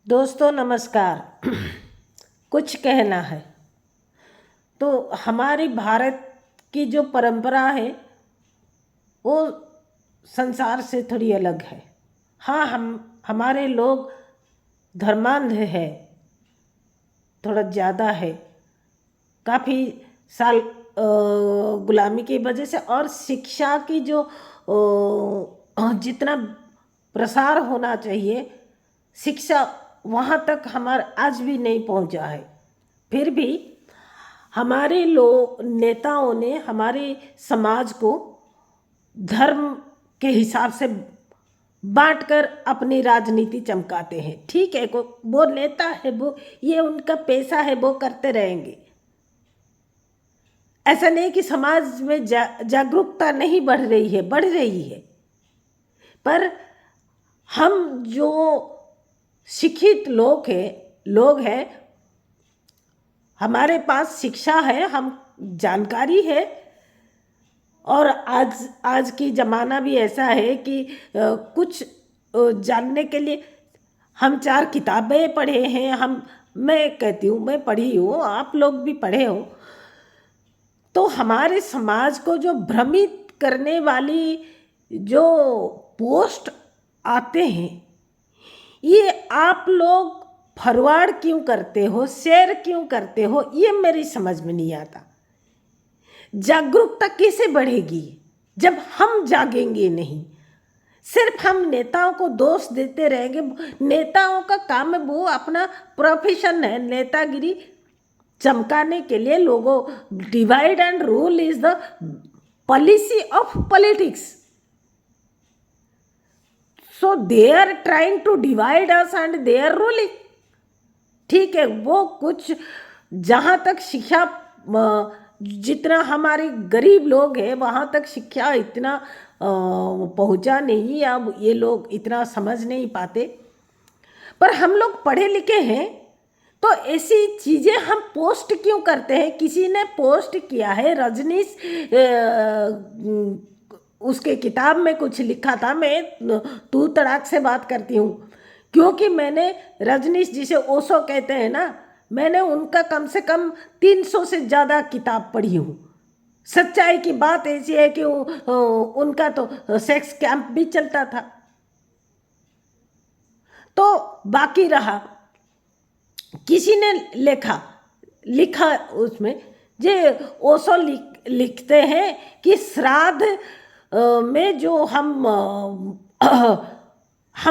दोस्तों नमस्कार। कुछ कहना है तो हमारी भारत की जो परंपरा है वो संसार से थोड़ी अलग है। हाँ, हमारे लोग धर्मांध है, थोड़ा ज़्यादा है। काफ़ी साल गुलामी की वजह से और शिक्षा की जो जितना प्रसार होना चाहिए शिक्षा वहाँ तक हमारा आज भी नहीं पहुँचा है। फिर भी हमारे नेताओं ने हमारे समाज को धर्म के हिसाब से बांटकर अपनी राजनीति चमकाते हैं। ठीक है, वो नेता है, वो ये उनका पैसा है, वो करते रहेंगे। ऐसा नहीं कि समाज में जागरूकता नहीं बढ़ रही है, बढ़ रही है। पर हम जो शिक्षित लोग हैं, हमारे पास शिक्षा है, हम जानकारी है। और आज की ज़माना भी ऐसा है कि कुछ जानने के लिए हम 4 किताबें पढ़े हैं। मैं कहती हूँ, मैं पढ़ी हूँ, आप लोग भी पढ़े हो। तो हमारे समाज को जो भ्रमित करने वाली जो पोस्ट आते हैं, ये आप लोग फॉरवर्ड क्यों करते हो, शेयर क्यों करते हो, ये मेरी समझ में नहीं आता। जागरूकता कैसे बढ़ेगी जब हम जागेंगे नहीं? सिर्फ हम नेताओं को दोष देते रहेंगे। नेताओं का काम है, वो अपना प्रोफेशन है, नेतागिरी चमकाने के लिए। लोगों, divide and rule is the policy of politics. So they are trying to divide us and they are ruling. ठीक है, वो कुछ जहाँ तक शिक्षा, जितना हमारे गरीब लोग हैं वहाँ तक शिक्षा इतना पहुँचा नहीं, अब ये लोग इतना समझ नहीं पाते। पर हम लोग पढ़े लिखे हैं तो ऐसी चीज़ें हम पोस्ट क्यों करते हैं? किसी ने पोस्ट किया है, रजनीश उसके किताब में कुछ लिखा था। मैं तू तड़ाक से बात करती हूँ क्योंकि मैंने रजनीश, जिसे ओशो कहते हैं ना, मैंने उनका कम से कम 300 से ज़्यादा किताब पढ़ी हूँ। सच्चाई की बात ऐसी है कि उनका तो सेक्स कैंप भी चलता था। तो बाकी रहा, किसी ने लिखा उसमें, जे ओशो लिखते हैं कि श्राद्ध में जो हम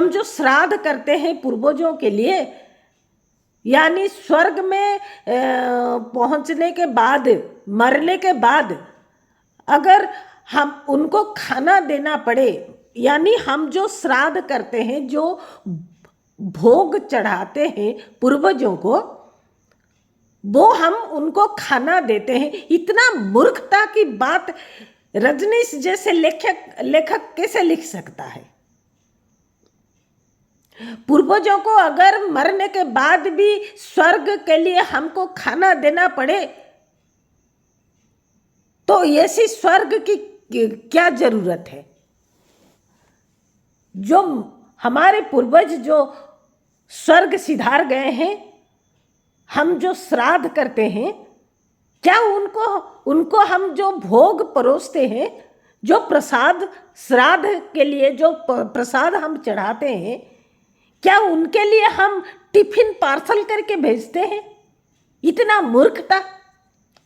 जो श्राद्ध करते हैं पूर्वजों के लिए, यानी स्वर्ग में पहुंचने के बाद, मरने के बाद अगर हम उनको खाना देना पड़े, यानी हम जो श्राद्ध करते हैं, जो भोग चढ़ाते हैं पूर्वजों को, वो हम उनको खाना देते हैं। इतना मूर्खता की बात रजनीश जैसे लेखक कैसे लिख सकता है? पूर्वजों को अगर मरने के बाद भी स्वर्ग के लिए हमको खाना देना पड़े तो ऐसी स्वर्ग की क्या जरूरत है? जो हमारे पूर्वज जो स्वर्ग सिधार गए हैं, हम जो श्राद्ध करते हैं, क्या उनको हम जो भोग परोसते हैं, जो प्रसाद श्राद्ध के लिए जो प्रसाद हम चढ़ाते हैं, क्या उनके लिए हम टिफिन पार्सल करके भेजते हैं? इतना मूर्खता।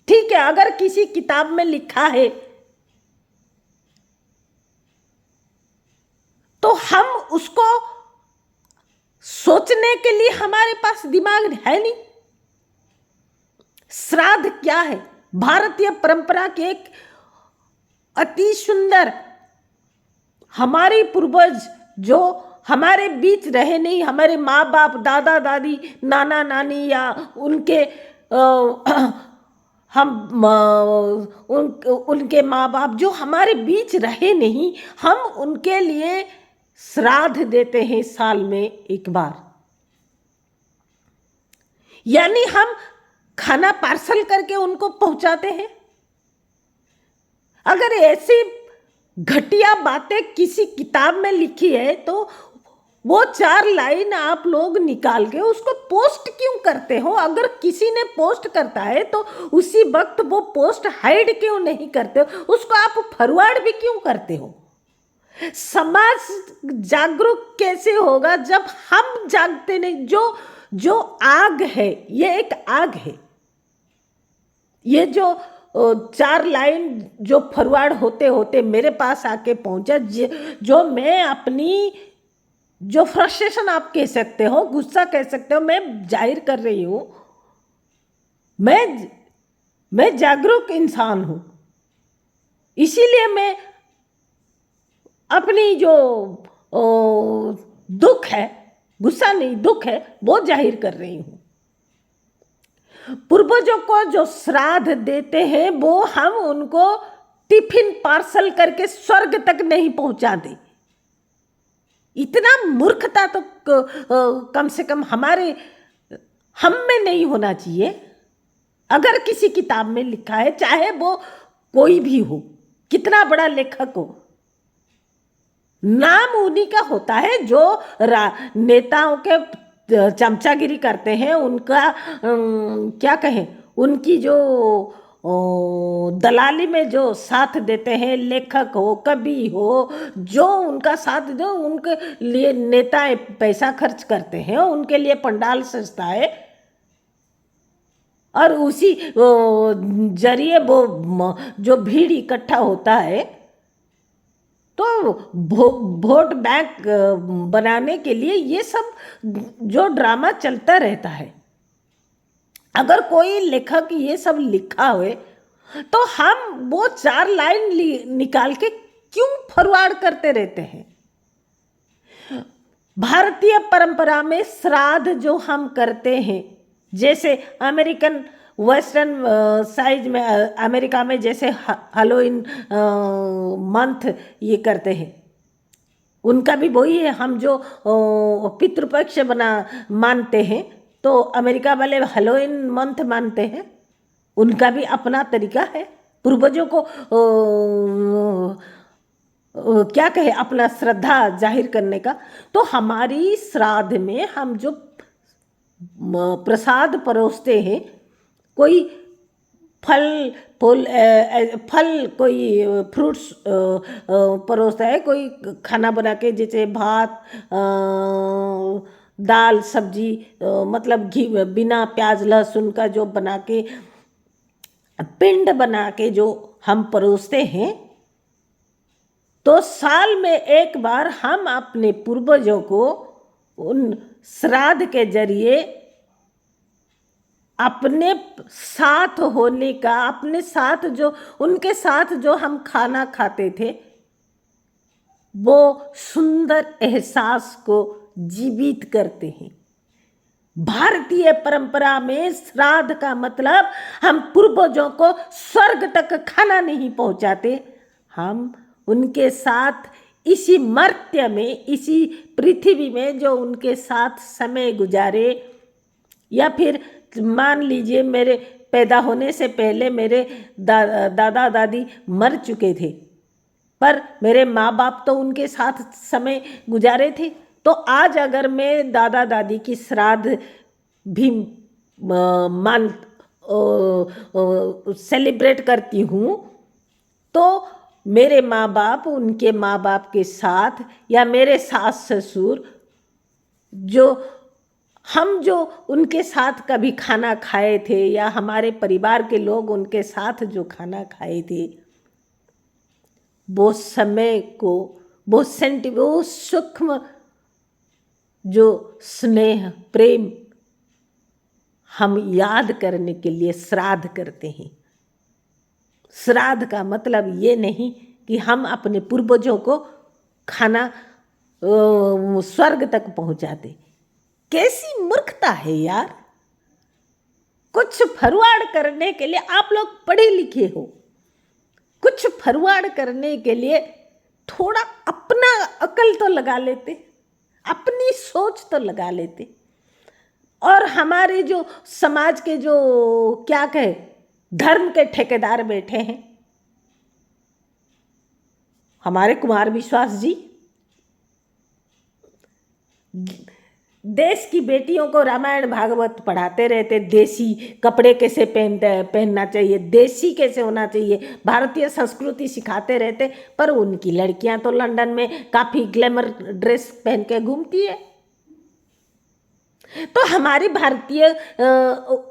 ठीक है, अगर किसी किताब में लिखा है तो हम उसको सोचने के लिए हमारे पास दिमाग है नहीं। श्राद्ध क्या है? भारतीय परंपरा के एक अति सुंदर, हमारे पूर्वज जो हमारे बीच रहे नहीं, हमारे माँ बाप, दादा दादी, नाना नानी, या उनके उनके माँ बाप जो हमारे बीच रहे नहीं, हम उनके लिए श्राद्ध देते हैं साल में एक बार। यानी हम खाना पार्सल करके उनको पहुंचाते हैं। अगर ऐसी घटिया बातें किसी किताब में लिखी है तो वो 4 लाइन आप लोग निकाल के उसको पोस्ट क्यों करते हो? अगर किसी ने पोस्ट करता है तो उसी वक्त वो पोस्ट हाइड क्यों नहीं करते हो? उसको आप फॉरवर्ड भी क्यों करते हो? समाज जागरूक कैसे होगा जब हम जागते नहीं? जो जो आग है, ये एक आग है। ये जो 4 लाइन जो फॉरवर्ड होते होते मेरे पास आके पहुंचा, जो मैं अपनी जो फ्रस्ट्रेशन आप कह सकते हो, गुस्सा कह सकते हो, मैं जाहिर कर रही हूं। मैं जागरूक इंसान हूं, इसीलिए मैं अपनी जो दुख है, गुस्सा नहीं दुख है, वो जाहिर कर रही हूं। पूर्वजों को जो श्राद्ध देते हैं वो हम उनको टिफिन पार्सल करके स्वर्ग तक नहीं पहुंचाते। इतना मूर्खता तो कम से कम हम में नहीं होना चाहिए। अगर किसी किताब में लिखा है, चाहे वो कोई भी हो, कितना बड़ा लेखक हो, नाम उन्हीं का होता है जो नेताओं के चमचागिरी करते हैं। उनका क्या कहें, उनकी जो दलाली में जो साथ देते हैं, लेखक हो, कवि हो, जो उनका साथ दो, उनके लिए नेताएं पैसा खर्च करते हैं, उनके लिए पंडाल सजता है और उसी जरिए वो जो भीड़ इकट्ठा होता है, तो वोट बैंक बनाने के लिए ये सब जो ड्रामा चलता रहता है। अगर कोई लेखक ये सब लिखा हुए तो हम वो 4 लाइन निकाल के क्यों फॉरवर्ड करते रहते हैं? भारतीय परंपरा में श्राद्ध जो हम करते हैं, जैसे अमेरिकन वेस्टर्न साइज में, अमेरिका में जैसे हैलोवीन मंथ ये करते हैं, उनका भी वही है। हम जो पितृपक्ष मानते हैं, तो अमेरिका वाले हैलोवीन मंथ मानते हैं। उनका भी अपना तरीका है पूर्वजों को क्या कहे, अपना श्रद्धा जाहिर करने का। तो हमारी श्राद्ध में हम जो प्रसाद परोसते हैं, कोई फल कोई फ्रूट्स परोसता है, कोई खाना बना के, जैसे भात, दाल, सब्जी, मतलब घी बिना प्याज लहसुन का जो बना के, पिंड बना के जो हम परोसते हैं, तो साल में एक बार हम अपने पूर्वजों को उन श्राद्ध के जरिए अपने साथ होने का, अपने साथ जो उनके साथ जो हम खाना खाते थे, वो सुंदर एहसास को जीवित करते हैं। भारतीय परंपरा में श्राद्ध का मतलब हम पूर्वजों को स्वर्ग तक खाना नहीं पहुंचाते, हम उनके साथ इसी मर्त्य में, इसी पृथ्वी में जो उनके साथ समय गुजारे, या फिर मान लीजिए मेरे पैदा होने से पहले मेरे दादा दादी मर चुके थे, पर मेरे माँ बाप तो उनके साथ समय गुजारे थे। तो आज अगर मैं दादा दादी की श्राद्ध भी सेलिब्रेट करती हूँ, तो मेरे माँ बाप उनके माँ बाप के साथ, या मेरे सास ससुर जो उनके साथ कभी खाना खाए थे, या हमारे परिवार के लोग उनके साथ जो खाना खाए थे, वो समय को, वो सूक्ष्म जो स्नेह प्रेम हम याद करने के लिए श्राद्ध करते हैं। श्राद्ध का मतलब ये नहीं कि हम अपने पूर्वजों को खाना स्वर्ग तक पहुंचाते। कैसी मूर्खता है यार! कुछ फॉरवर्ड करने के लिए, आप लोग पढ़े लिखे हो, कुछ फॉरवर्ड करने के लिए थोड़ा अपना अकल तो लगा लेते, अपनी सोच तो लगा लेते। और हमारे जो समाज के जो क्या कहे धर्म के ठेकेदार बैठे हैं, हमारे कुमार विश्वास जी, देश की बेटियों को रामायण भागवत पढ़ाते रहते, देसी कपड़े कैसे पहनना चाहिए, देसी कैसे होना चाहिए, भारतीय संस्कृति सिखाते रहते, पर उनकी लड़कियां तो लंदन में काफ़ी ग्लैमर ड्रेस पहन के घूमती है। तो हमारी भारतीय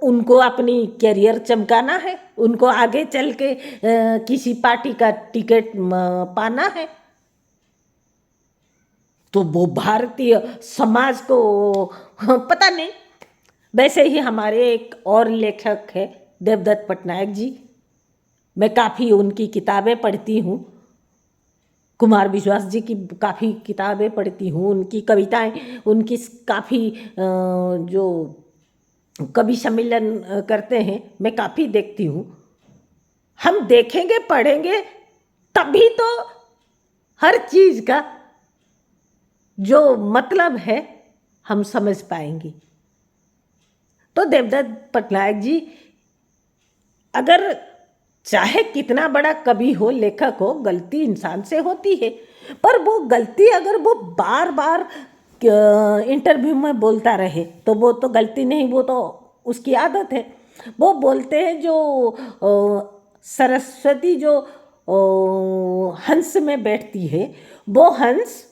उनको अपनी कैरियर चमकाना है, उनको आगे चल के किसी पार्टी का टिकट पाना है, तो वो भारतीय समाज को पता नहीं। वैसे ही हमारे एक और लेखक है देवदत्त पटनायक जी, मैं काफ़ी उनकी किताबें पढ़ती हूँ, कुमार विश्वास जी की काफ़ी किताबें पढ़ती हूँ, उनकी कविताएं, उनकी काफ़ी जो कवि सम्मेलन करते हैं मैं काफ़ी देखती हूँ। हम देखेंगे पढ़ेंगे तभी तो हर चीज़ का जो मतलब है हम समझ पाएंगे। तो देवदत्त पटनायक जी अगर चाहे कितना बड़ा कवि हो, लेखक हो, गलती इंसान से होती है, पर वो गलती अगर वो बार बार इंटरव्यू में बोलता रहे तो वो तो गलती नहीं, वो तो उसकी आदत है। वो बोलते हैं जो सरस्वती जो हंस में बैठती है, वो हंस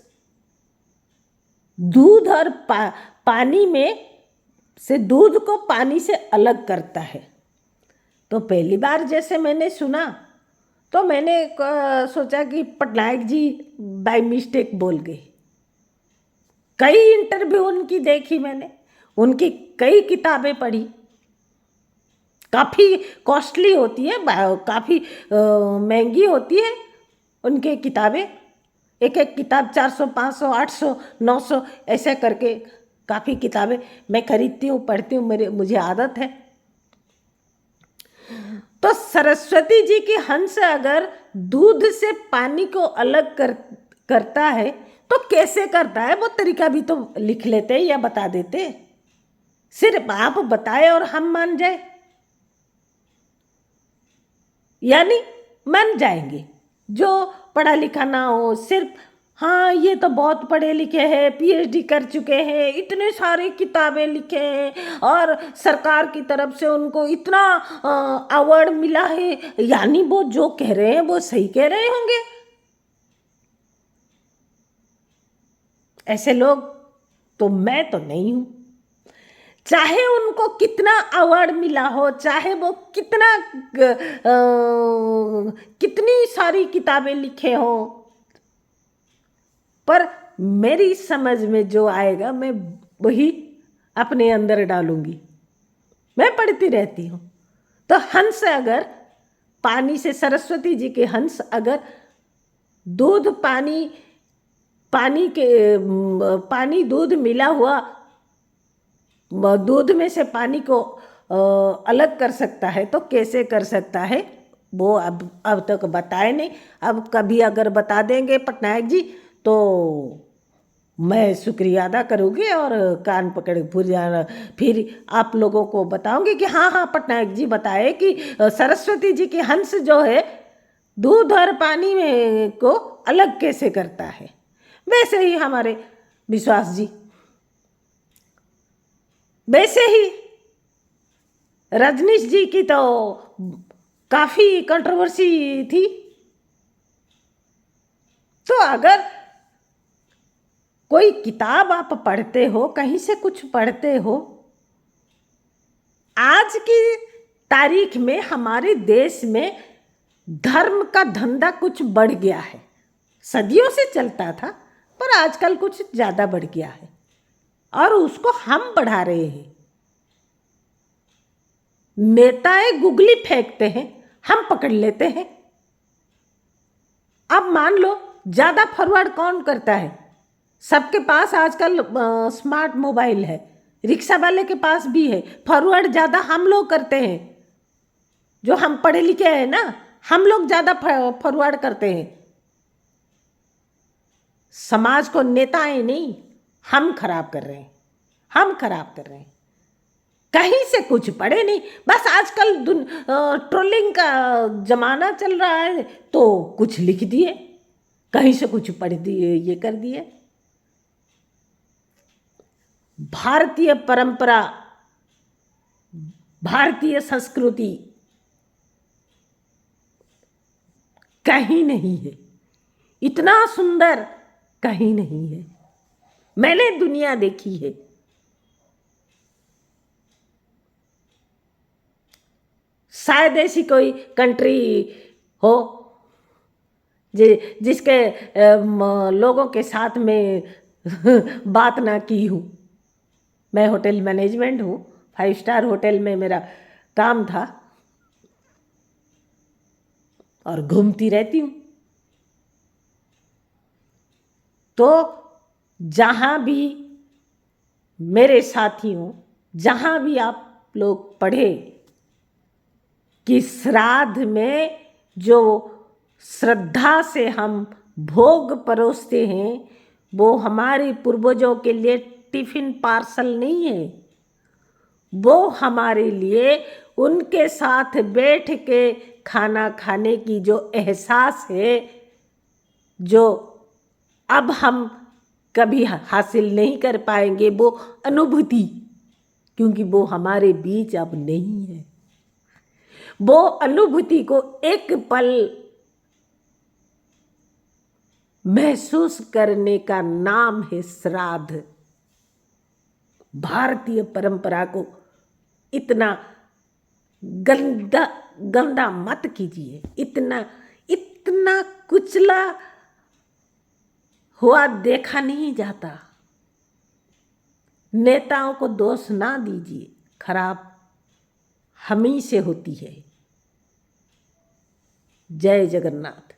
दूध और पानी में से दूध को पानी से अलग करता है। तो पहली बार जैसे मैंने सुना तो मैंने सोचा कि पटनायक जी बाय मिस्टेक बोल गए। कई इंटरव्यू उनकी देखी मैंने, उनकी कई किताबें पढ़ी, काफ़ी कॉस्टली होती है, काफ़ी महंगी होती है उनके किताबें। एक एक किताब 400, 500, 800, 900 ऐसे करके काफ़ी किताबें मैं खरीदती हूँ, पढ़ती हूँ, मुझे आदत है। तो सरस्वती जी की हंस अगर दूध से पानी को अलग करता है तो कैसे करता है, वो तरीका भी तो लिख लेते या बता देते। सिर्फ आप बताए और हम मान जाए, यानी मान जाएंगे जो पढ़ा लिखा ना हो, सिर्फ हाँ ये तो बहुत पढ़े लिखे हैं, पीएचडी कर चुके हैं, इतने सारे किताबें लिखे हैं और सरकार की तरफ से उनको इतना अवार्ड मिला है, यानी वो जो कह रहे हैं वो सही कह रहे होंगे। ऐसे लोग तो मैं तो नहीं हूँ। चाहे उनको कितना अवार्ड मिला हो, चाहे वो कितनी सारी किताबें लिखे हो, पर मेरी समझ में जो आएगा मैं वही अपने अंदर डालूंगी। मैं पढ़ती रहती हूँ। तो हंस अगर पानी से, सरस्वती जी के हंस अगर दूध पानी दूध मिला हुआ दूध में से पानी को अलग कर सकता है तो कैसे कर सकता है, वो अब तक बताए नहीं। अब कभी अगर बता देंगे पटनायक जी तो मैं शुक्रिया अदा करूँगी और कान पकड़ फिर आप लोगों को बताऊंगी कि हाँ हाँ पटनायक जी बताए कि सरस्वती जी की हंस जो है दूध और पानी में को अलग कैसे करता है। वैसे ही हमारे विश्वास जी, वैसे ही रजनीश जी की तो काफ़ी कंट्रोवर्सी थी। तो अगर कोई किताब आप पढ़ते हो, कहीं से कुछ पढ़ते हो, आज की तारीख में हमारे देश में धर्म का धंधा कुछ बढ़ गया है। सदियों से चलता था पर आजकल कुछ ज़्यादा बढ़ गया है और उसको हम बढ़ा रहे हैं। नेताएं गुगली फेंकते हैं, हम पकड़ लेते हैं। अब मान लो ज़्यादा फॉरवर्ड कौन करता है? सबके पास आजकल स्मार्ट मोबाइल है, रिक्शा वाले के पास भी है। फॉरवर्ड ज़्यादा हम लोग करते हैं, जो हम पढ़े लिखे हैं ना, हम लोग ज़्यादा फॉरवर्ड करते हैं। समाज को नेताएं नहीं, हम खराब कर रहे हैं, हम खराब कर रहे हैं। कहीं से कुछ पढ़े नहीं, बस आजकल ट्रोलिंग का जमाना चल रहा है तो कुछ लिख दिए, कहीं से कुछ पढ़ दिए, ये कर दिए। भारतीय परंपरा, भारतीय संस्कृति कहीं नहीं है, इतना सुंदर कहीं नहीं है। मैंने दुनिया देखी है, शायद ऐसी कोई कंट्री हो जिसके लोगों के साथ में बात ना की हूँ। मैं होटल मैनेजमेंट हूँ, 5 स्टार होटल में मेरा काम था और घूमती रहती हूँ। तो जहाँ भी मेरे साथियों, जहाँ भी आप लोग पढ़े कि श्राद्ध में जो श्रद्धा से हम भोग परोसते हैं वो हमारे पूर्वजों के लिए टिफिन पार्सल नहीं है, वो हमारे लिए उनके साथ बैठ के खाना खाने की जो एहसास है, जो अब हम कभी हासिल नहीं कर पाएंगे, वो अनुभूति, क्योंकि वो हमारे बीच अब नहीं है। वो अनुभूति को एक पल महसूस करने का नाम है श्राद्ध। भारतीय परंपरा को इतना गंदा मत कीजिए, इतना कुचला हुआ देखा नहीं जाता। नेताओं को दोष ना दीजिए, खराब हम ही से होती है। जय जगन्नाथ।